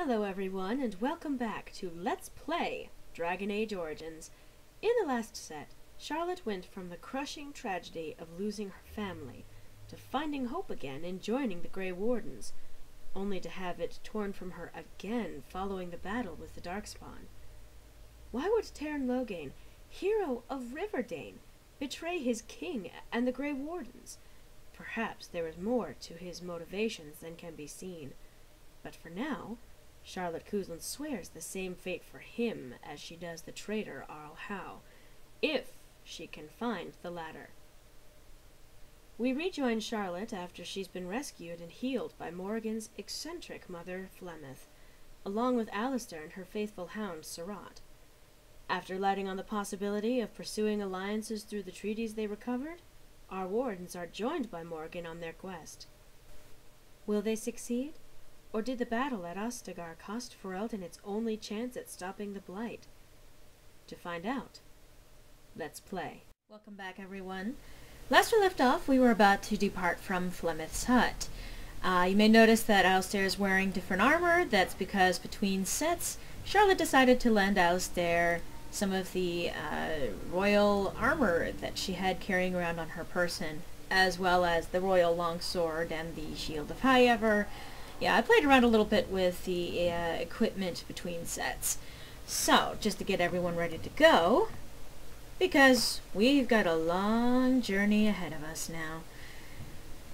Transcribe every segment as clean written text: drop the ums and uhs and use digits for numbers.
Hello everyone, and welcome back to Let's Play Dragon Age Origins. In the last set, Charlotte went from the crushing tragedy of losing her family to finding hope again and joining the Grey Wardens, only to have it torn from her again following the battle with the Darkspawn. Why would Teyrn Loghain, hero of Riverdane, betray his king and the Grey Wardens? Perhaps there is more to his motivations than can be seen, but for now, Charlotte Cousland swears the same fate for him as she does the traitor Arl Howe, if she can find the latter. We rejoin Charlotte after she's been rescued and healed by Morrigan's eccentric mother, Flemeth, along with Alistair and her faithful hound, Surratt. After lighting on the possibility of pursuing alliances through the treaties they recovered, our wardens are joined by Morrigan on their quest. Will they succeed? Or did the battle at Ostagar cost Ferelden its only chance at stopping the Blight? To find out, let's play. Welcome back, everyone. Last we left off, we were about to depart from Flemeth's hut. You may notice that Alistair is wearing different armor. That's because between sets, Charlotte decided to lend Alistair some of the royal armor that she had carrying around on her person, as well as the royal longsword and the shield of Highever. Yeah, I played around a little bit with the equipment between sets. So, just to get everyone ready to go, because we've got a long journey ahead of us now.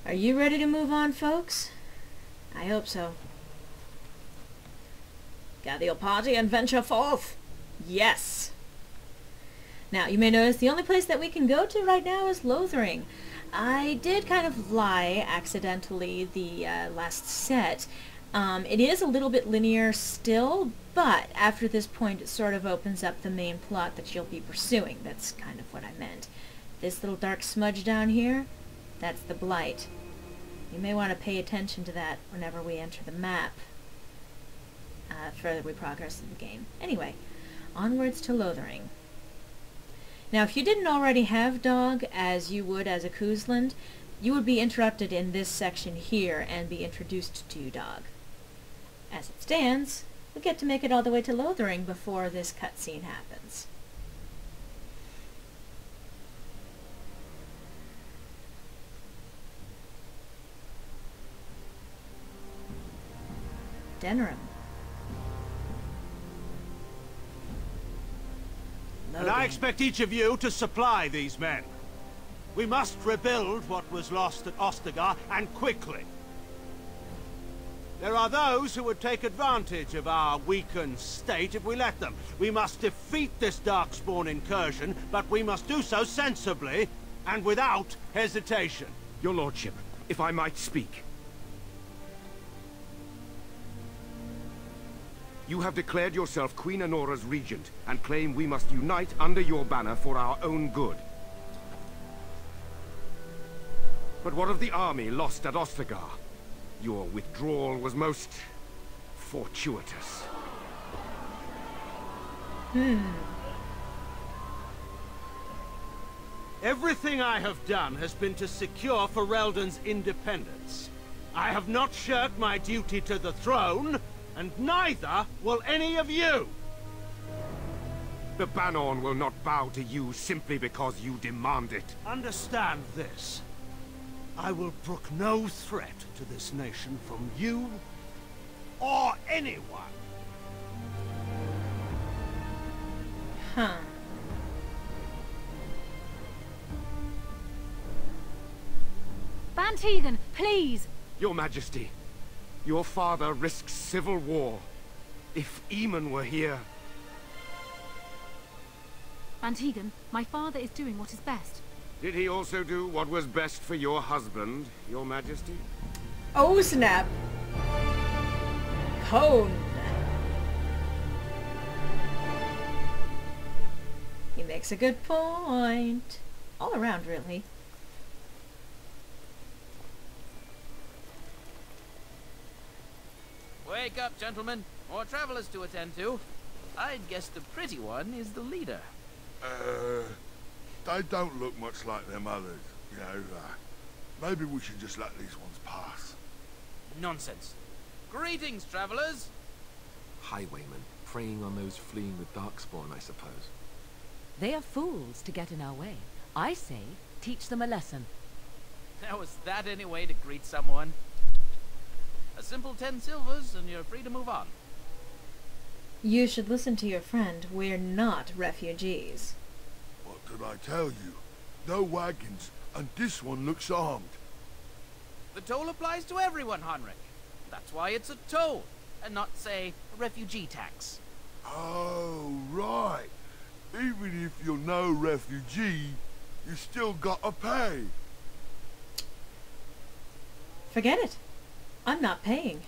Are you ready to move on, folks? I hope so. Gather your party and venture forth. Yes. Now, you may notice the only place that we can go to right now is Lothering. I did kind of lie accidentally the last set. It is a little bit linear still, but after this point it sort of opens up the main plot that you'll be pursuing. That's kind of what I meant. This little dark smudge down here, that's the Blight. You may want to pay attention to that whenever we enter the map. Further we progress in the game. Anyway, onwards to Lothering. Now, if you didn't already have Dog, as you would as a Cousland, you would be interrupted in this section here and be introduced to Dog. As it stands, we get to make it all the way to Lothering before this cutscene happens. Denerim. And I expect each of you to supply these men. We must rebuild what was lost at Ostagar, and quickly. There are those who would take advantage of our weakened state if we let them. We must defeat this Darkspawn incursion, but we must do so sensibly and without hesitation. Your Lordship, if I might speak. You have declared yourself Queen Anora's regent, and claim we must unite under your banner for our own good. But what of the army lost at Ostagar? Your withdrawal was most fortuitous. Everything I have done has been to secure Ferelden's independence. I have not shirked my duty to the throne, and neither will any of you! The Bannorn will not bow to you simply because you demand it. Understand this. I will brook no threat to this nation from you or anyone. Huh. Van Tegan, please! Your Majesty, your father risks civil war. If Eamon were here... Van Tegan, my father is doing what is best. Did he also do what was best for your husband, Your Majesty? Oh snap! Cone! He makes a good point. All around, really. Wake up, gentlemen. More travelers to attend to. I'd guess the pretty one is the leader. They don't look much like them others, you know. Maybe we should just let these ones pass. Nonsense. Greetings, travelers. Highwaymen, preying on those fleeing the Darkspawn, I suppose. They are fools to get in our way. I say, teach them a lesson. Now is that any way to greet someone? A simple 10 silvers and you're free to move on. You should listen to your friend. We're not refugees. What did I tell you? No wagons, and this one looks armed. The toll applies to everyone, Heinrich. That's why it's a toll, and not, say, a refugee tax. Oh, right. Even if you're no refugee, you still gotta pay. Forget it. I'm not paying.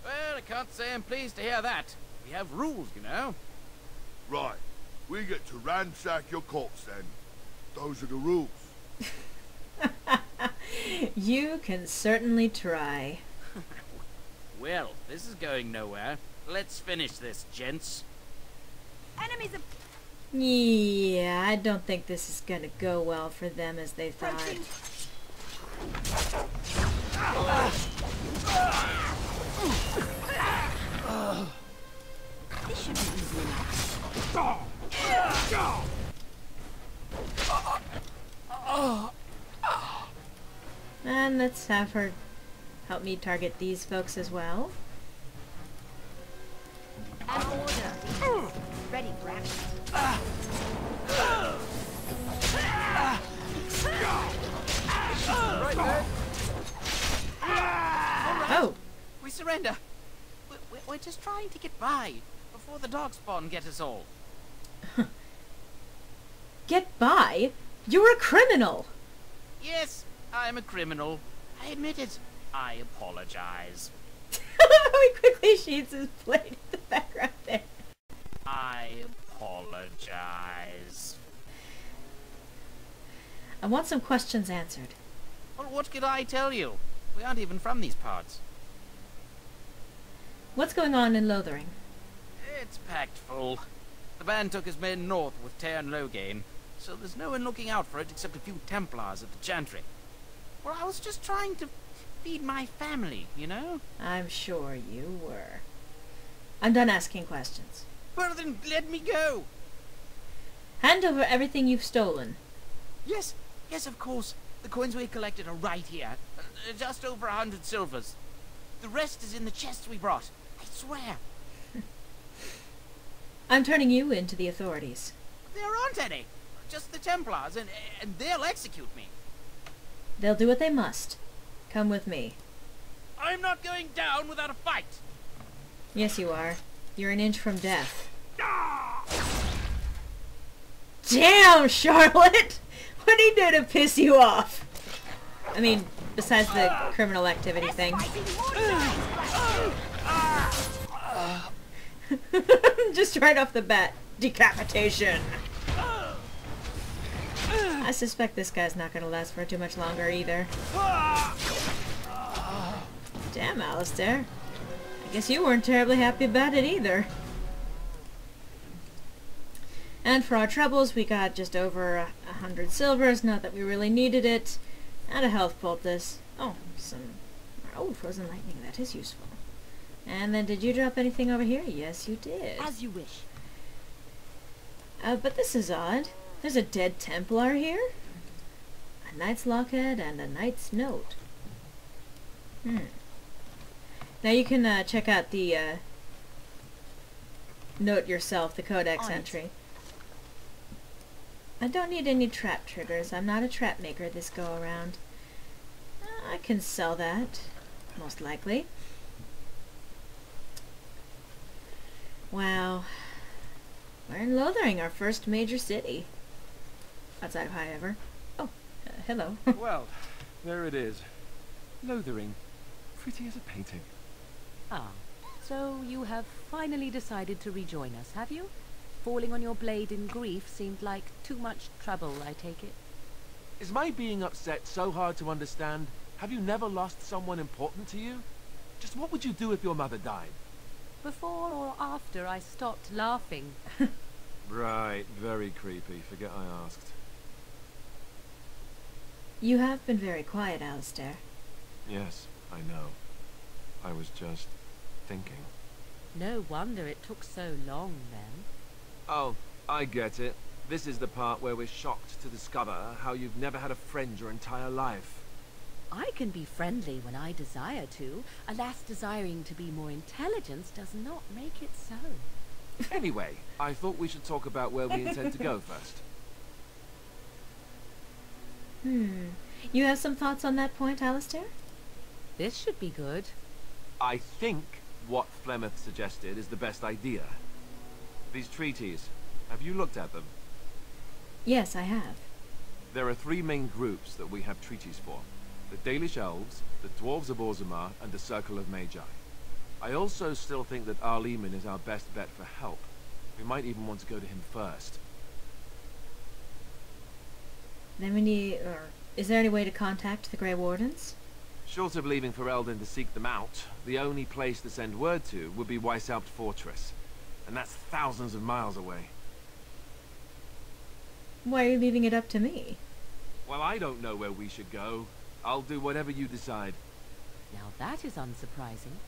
Well, I can't say I'm pleased to hear that. We have rules, you know. Right. We get to ransack your corpse then. Those are the rules. You can certainly try. Well, this is going nowhere. Let's finish this, gents. Enemies of Yeah, I don't think this is gonna go well for them as they thought. This should be easy enough. And let's have her help me target these folks as well. An order. Ready for action. Right there. Oh! We surrender. We're just trying to get by before the Darkspawn get us all. Get by? You're a criminal! Yes, I'm a criminal. I admit it. I apologize. He quickly sheets his plate in the background there. I apologize. I want some questions answered. Well, what could I tell you? We aren't even from these parts. What's going on in Lothering? It's packed full. The band took his men north with Teyrn Loghain, so there's no one looking out for it except a few Templars at the Chantry. Well, I was just trying to feed my family, you know? I'm sure you were. I'm done asking questions. Well, then let me go! Hand over everything you've stolen. Yes, of course. The coins we collected are right here. Just over 100 silvers. The rest is in the chests we brought. I swear. I'm turning you into the authorities. There aren't any. Just the Templars, and they'll execute me. They'll do what they must. Come with me. I'm not going down without a fight. Yes, you are. You're an inch from death. Damn, Charlotte! What did he do to piss you off? I mean, besides the criminal activity thing. Just right off the bat. Decapitation! I suspect this guy's not gonna last for too much longer either. Damn, Alistair. I guess you weren't terribly happy about it either. And for our troubles, we got just over 100 silvers, not that we really needed it, and a health poultice. Oh, frozen lightning, that is useful. And then did you drop anything over here? Yes, you did. As you wish. But this is odd. There's a dead Templar here? A knight's locket and a knight's note. Now you can check out the note yourself, the codex entry. I don't need any trap triggers. I'm not a trap maker this go around. I can sell that, most likely. Wow. We're in Lothering, our first major city. Outside of Highever. Oh, hello. Well, there it is. Lothering. Pretty as a painting. Ah, so you have finally decided to rejoin us, have you? Falling on your blade in grief seemed like too much trouble, I take it. Is my being upset so hard to understand? Have you never lost someone important to you? Just what would you do if your mother died? Before or after I stopped laughing. Right, very creepy. Forget I asked. You have been very quiet, Alistair. Yes, I know. I was just thinking. No wonder it took so long, then. Oh, I get it. This is the part where we're shocked to discover how you've never had a friend your entire life. I can be friendly when I desire to. Alas, desiring to be more intelligent does not make it so. Anyway, I thought we should talk about where we intend to go first. You have some thoughts on that point, Alistair? This should be good. I think what Flemeth suggested is the best idea. These treaties, have you looked at them? Yes, I have. There are three main groups that we have treaties for. The Dalish Elves, the Dwarves of Orzammar, and the Circle of Magi. I also still think that Arleman is our best bet for help. We might even want to go to him first. Then we need... is there any way to contact the Grey Wardens? Short of leaving Ferelden to seek them out, the only place to send word to would be Weishaupt Fortress. And that's thousands of miles away. Why are you leaving it up to me? Well, I don't know where we should go. I'll do whatever you decide. Now that is unsurprising.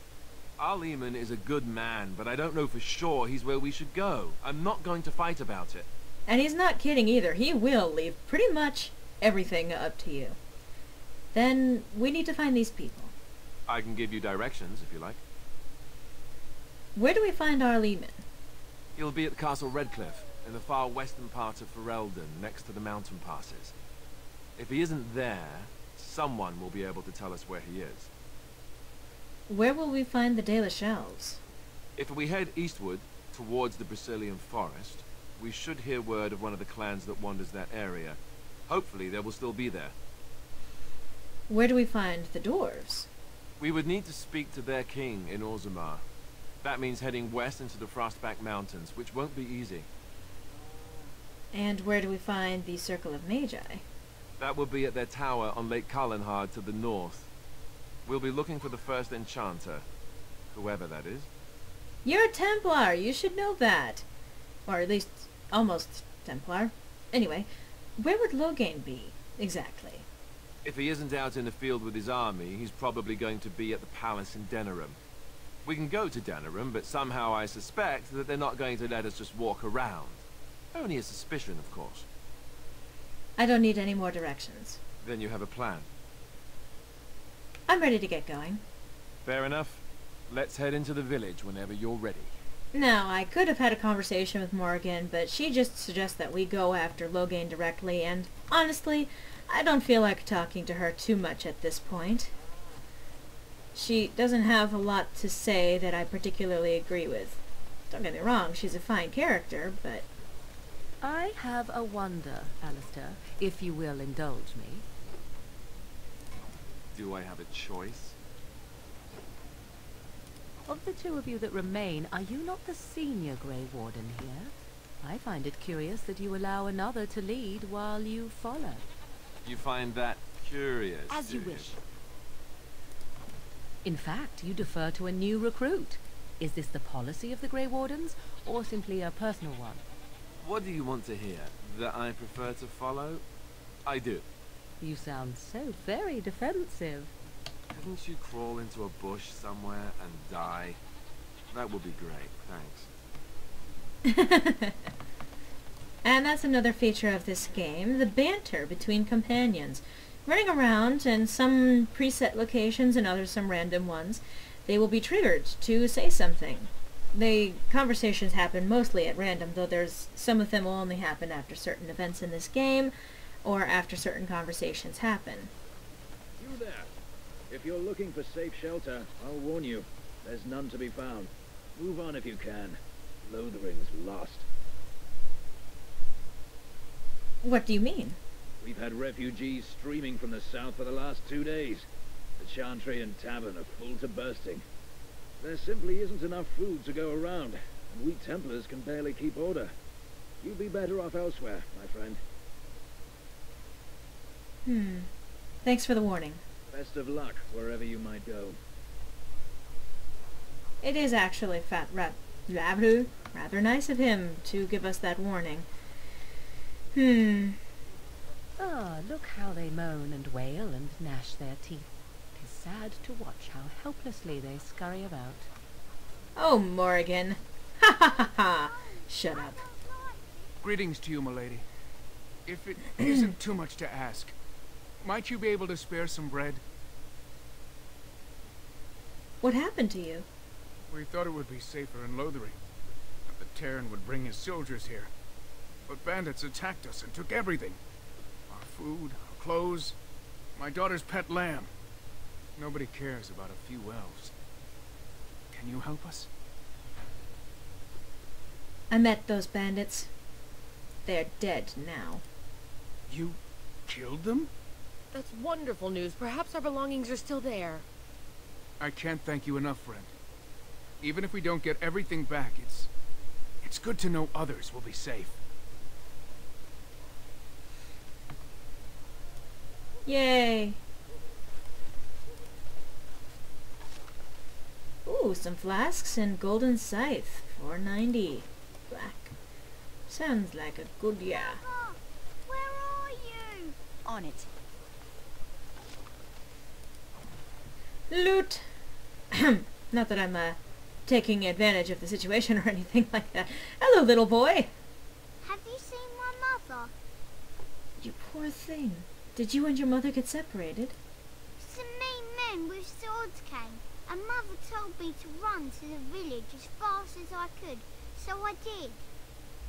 Arleman is a good man, but I don't know for sure he's where we should go. I'm not going to fight about it. And he's not kidding either. He will leave pretty much everything up to you. Then we need to find these people. I can give you directions, if you like. Where do we find Arleman? He'll be at Castle Redcliffe, in the far western part of Ferelden, next to the mountain passes. If he isn't there, someone will be able to tell us where he is. Where will we find the Dalish Elves? If we head eastward, towards the Brecilian Forest, we should hear word of one of the clans that wanders that area. Hopefully they will still be there. Where do we find the Dwarves? We would need to speak to their king in Orzammar. That means heading west into the Frostback Mountains, which won't be easy. And where do we find the Circle of Magi? That will be at their tower on Lake Carlinhard to the north. We'll be looking for the first enchanter, whoever that is. You're a Templar, you should know that. Or at least, almost Templar. Anyway, where would Loghain be, exactly? If he isn't out in the field with his army, he's probably going to be at the palace in Denerim. We can go to Denerim, but somehow I suspect that they're not going to let us just walk around. Only a suspicion, of course. I don't need any more directions. Then you have a plan. I'm ready to get going. Fair enough. Let's head into the village whenever you're ready. Now, I could have had a conversation with Morrigan, but she just suggests that we go after Loghain directly, and honestly, I don't feel like talking to her too much at this point. She doesn't have a lot to say that I particularly agree with. Don't get me wrong, she's a fine character, but... I have a wonder, Alistair, if you will indulge me. Do I have a choice? Of the two of you that remain, are you not the senior Grey Warden here? I find it curious that you allow another to lead while you follow. You find that curious, As you do wish. In fact, you defer to a new recruit. Is this the policy of the Grey Wardens, or simply a personal one? What do you want to hear? That I prefer to follow? I do. You sound so very defensive. Couldn't you crawl into a bush somewhere and die? That would be great, thanks. And that's another feature of this game, the banter between companions. Running around in some preset locations and others some random ones, they will be triggered to say something. The conversations happen mostly at random, though there's some of them will only happen after certain events in this game, or after certain conversations happen. You there. If you're looking for safe shelter, I'll warn you. There's none to be found. Move on if you can. Lothering's lost. What do you mean? We've had refugees streaming from the south for the last 2 days. The Chantry and Tavern are full to bursting. There simply isn't enough food to go around, and we Templars can barely keep order. You'd be better off elsewhere, my friend. Thanks for the warning. Best of luck wherever you might go. It is actually rather nice of him to give us that warning. Ah, look how they moan and wail and gnash their teeth. 'Tis sad to watch how helplessly they scurry about. Oh, Morrigan. Ha ha ha ha. Shut up. Greetings to you, milady. If it isn't too much to ask, might you be able to spare some bread? What happened to you? We thought it would be safer in Lothering, that the Terran would bring his soldiers here. But bandits attacked us and took everything. Our food, our clothes, my daughter's pet lamb. Nobody cares about a few elves. Can you help us? I met those bandits. They're dead now. You killed them? That's wonderful news. Perhaps our belongings are still there. I can't thank you enough, friend. Even if we don't get everything back, it's good to know others will be safe. Yay! Ooh, some flasks and golden scythe. 490. Black. Sounds like a good year. Where are you? On it. Loot! Not that I'm, taking advantage of the situation or anything like that. Hello, little boy! Have you seen my mother? You poor thing. Did you and your mother get separated? Some mean men with swords came, and Mother told me to run to the village as fast as I could, so I did.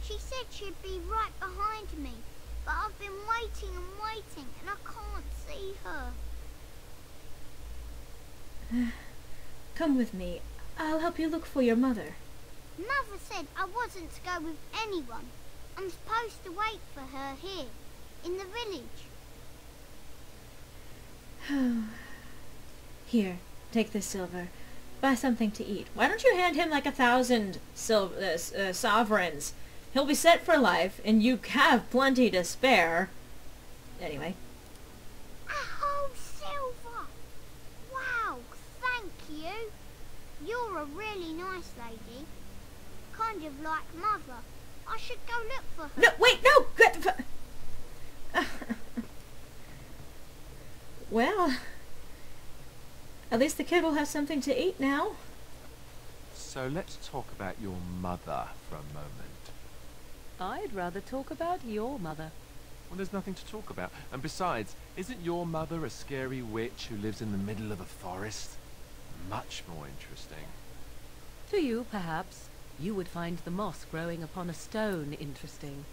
She said she'd be right behind me, but I've been waiting and waiting, and I can't see her. Come with me. I'll help you look for your mother. Mother said I wasn't to go with anyone. I'm supposed to wait for her here, in the village. Here, take this silver. Buy something to eat. Why don't you hand him like 1,000 sovereigns? He'll be set for life, and you have plenty to spare. Anyway. A whole silver! Wow, thank you. You're a really nice lady. Kind of like Mother. I should go look for her. No, wait, no! Well, at least the kid will have something to eat now. So let's talk about your mother for a moment. I'd rather talk about your mother. Well, there's nothing to talk about. And besides, isn't your mother a scary witch who lives in the middle of a forest? Much more interesting. To you, perhaps. You would find the moss growing upon a stone interesting.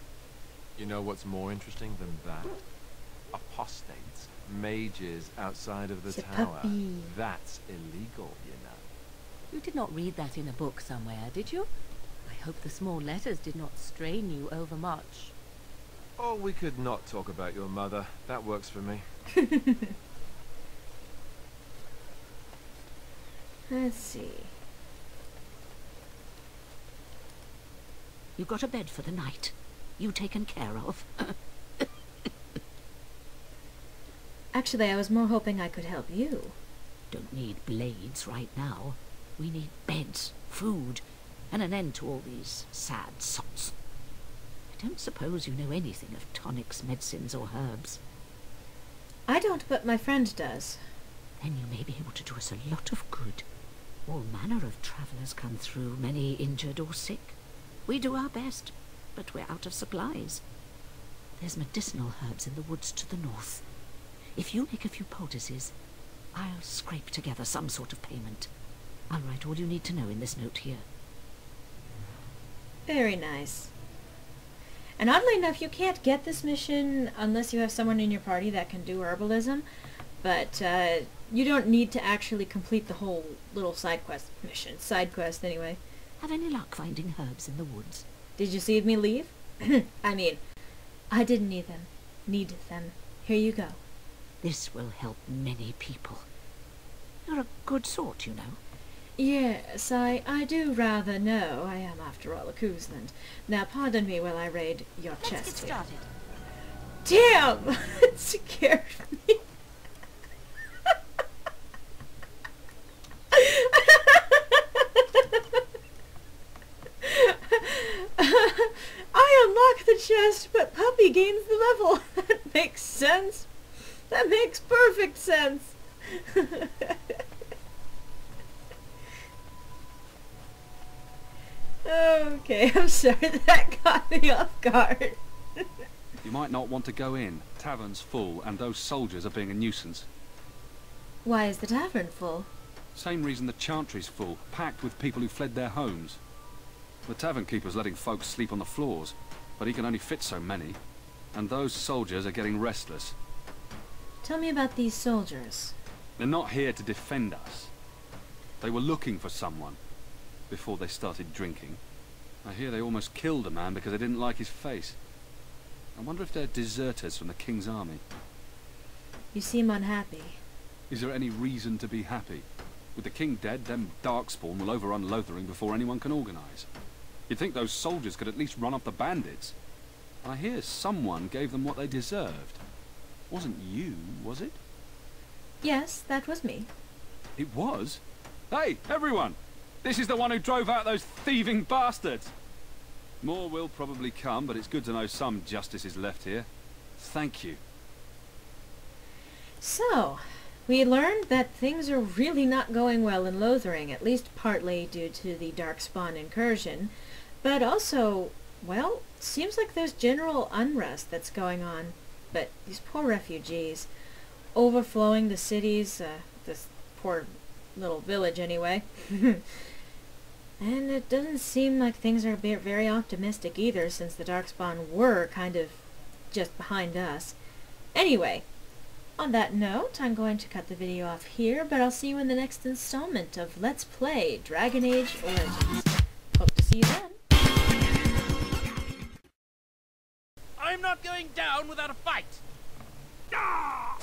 You know what's more interesting than that? Apostates, mages outside of the tower. Puppy. That's illegal, you know. You did not read that in a book somewhere, did you? I hope the small letters did not strain you overmuch. Or we could not talk about your mother. That works for me. Let's see. You got a bed for the night. You taken care of. Actually, I was more hoping I could help you. Don't need blades right now. We need beds, food, and an end to all these sad sots. I don't suppose you know anything of tonics, medicines, or herbs. I don't, but my friend does. Then you may be able to do us a lot of good. All manner of travellers come through, many injured or sick. We do our best, but we're out of supplies. There's medicinal herbs in the woods to the north. If you make a few poultices, I'll scrape together some sort of payment. I'll write all you need to know in this note here. Very nice. And oddly enough, you can't get this mission unless you have someone in your party that can do herbalism. But you don't need to actually complete the whole little side quest mission. Side quest, anyway. Have any luck finding herbs in the woods? Did you see me leave? I mean, I didn't need them. Need them. Here you go. This will help many people. You're a good sort, you know. Yes, I do rather know. I am, after all, a Kuzland. Now, pardon me while I raid your chest. Let's get started. Damn! It scared me. I unlock the chest, but Puppy gains the level. That makes sense. That makes perfect sense. Okay, I'm sorry that caught me off guard. You might not want to go in. Tavern's full, and those soldiers are being a nuisance. Why is the tavern full? Same reason the Chantry's full, packed with people who fled their homes. The tavern keeper's letting folks sleep on the floors, but he can only fit so many. And those soldiers are getting restless. Tell me about these soldiers. They're not here to defend us. They were looking for someone before they started drinking. I hear they almost killed a man because they didn't like his face. I wonder if they're deserters from the King's army. You seem unhappy. Is there any reason to be happy? With the King dead, them Darkspawn will overrun Lothering before anyone can organize. You'd think those soldiers could at least run off the bandits. I hear someone gave them what they deserved. Wasn't you, was it? Yes, that was me. It was? Hey, everyone! This is the one who drove out those thieving bastards! More will probably come, but it's good to know some justice is left here. Thank you. So, we learned that things are really not going well in Lothering, at least partly due to the Darkspawn incursion, but also, well, seems like there's general unrest that's going on. But these poor refugees, overflowing the cities, this poor little village anyway. And it doesn't seem like things are very optimistic either, since the Darkspawn were kind of just behind us. Anyway, on that note, I'm going to cut the video off here, but I'll see you in the next installment of Let's Play Dragon Age Origins. Hope to see you then. I'm not going down without a fight! Ah!